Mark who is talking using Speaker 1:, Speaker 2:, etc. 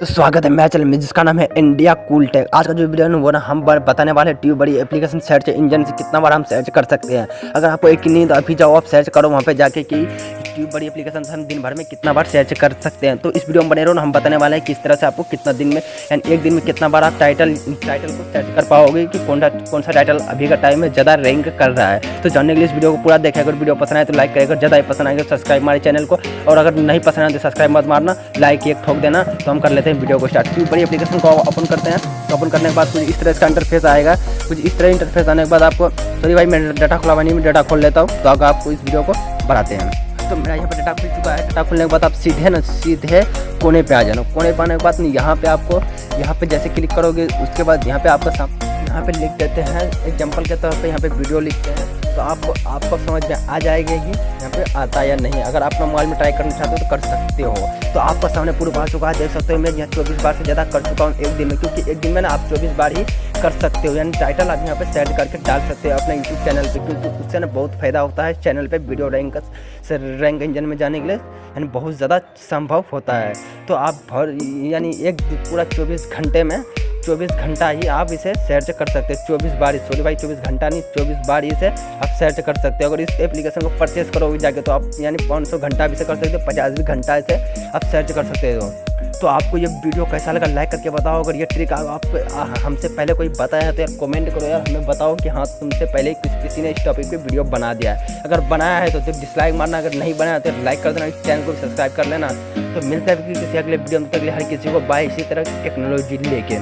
Speaker 1: तो स्वागत है मेरे चैनल में जिसका नाम है इंडिया कूल टेक। आज का जो वीडियो है वो ना हम बताने वाले हैं ट्यूब बड़ी एप्लीकेशन सर्च इंजन से कितना बार हम सर्च कर सकते हैं। अगर आपको एक नहीं तो अभी जाओ आप सर्च करो वहाँ पे जाके कि ट्यूब बड़ी एप्लीकेशन से हम दिन भर में कितना बार सर्च कर सकते हैं। तो इस वीडियो में बने रहो ना, हम बताने वाले हैं किस तरह से आपको कितना दिन में यानी एक दिन में कितना बार आप टाइटल को सर्च कर पाओगे कि कौन सा टाइटल अभी का टाइम में ज़्यादा रैंक कर रहा है। तो जानने के लिए इस वीडियो को पूरा देखा। अगर वीडियो पसंद आए तो लाइक करेगा, ज़्यादा ही पसंद आएगा सब्सक्राइब हमारे चैनल को, और अगर नहीं पसंद आए तो सब्सक्राइब मत मारना, लाइक एक ठोक देना। तो हम कर लेते हैं वीडियो को स्टार्ट। ट्यूब बड़ी एप्लीकेशन को ओपन करते हैं। तो ओपन करने के बाद कुछ इस तरह इसका इंटरफेस आएगा। कुछ इस तरह इंटरफेस आने के बाद आपको सॉरी भाई मैं डाटा खुला नहीं, मैं डाटा खोल लेता हूँ तो आगे आपको इस वीडियो को बढ़ाते हैं। तो मेरा यहाँ पर डाटा खुल चुका है। डाटा खुलने के बाद आप सीधे कोने पे आ जाना। कोने पे आने के बाद यहाँ पे आपको यहाँ पे जैसे क्लिक करोगे उसके बाद यहाँ पे आपका यहाँ पे लिख देते हैं एग्जाम्पल के तौर पे यहाँ पे वीडियो लिखते हैं। तो आपको समझ में आ जाएगा कि यहाँ पे आता है या नहीं। अगर आप अपना मोबाइल में ट्राई करना चाहते हो तो कर सकते हो। तो आपका सामने पूरा आ चुका है, देख सकते हो। मैं यहाँ 24 बार से ज़्यादा कर चुका हूँ एक दिन में, क्योंकि एक दिन में ना आप 24 बार ही कर सकते हो। यानी टाइटल आप यहाँ पे सेट करके डाल सकते हो अपने यूट्यूब चैनल पे, क्योंकि उससे ना बहुत फ़ायदा होता है चैनल पे वीडियो रैंक इंजन में जाने के लिए, यानी बहुत ज़्यादा संभव होता है। तो आप यानी एक पूरा 24 घंटे में 24 घंटा ही आप इसे सर्च कर सकते हैं। 24 बार, सॉरी भाई 24 घंटा नहीं 24 बार इसे आप सर्च कर सकते हो। अगर इस एप्लीकेशन को परचेस करोगे जाके तो आप यानी 500 घंटा भी इसे कर सकते हो, 50 भी घंटा इसे आप सर्च कर सकते हो। तो आपको ये वीडियो कैसा लगा लाइक करके बताओ। अगर ये ट्रिक आप हमसे पहले कोई बताया तो यार कमेंट करो यार, हमें बताओ कि हाँ तुमसे पहले किसी ने इस टॉपिक पे वीडियो बना दिया है। अगर बनाया है तो डिसलाइक मारना, अगर नहीं बनाया तो लाइक कर देना, इस चैनल को सब्सक्राइब कर लेना। तो मिलता है किसी अगले वीडियो में, तक हर किसी को बाय इसी तरह की टेक्नोलॉजी लेके।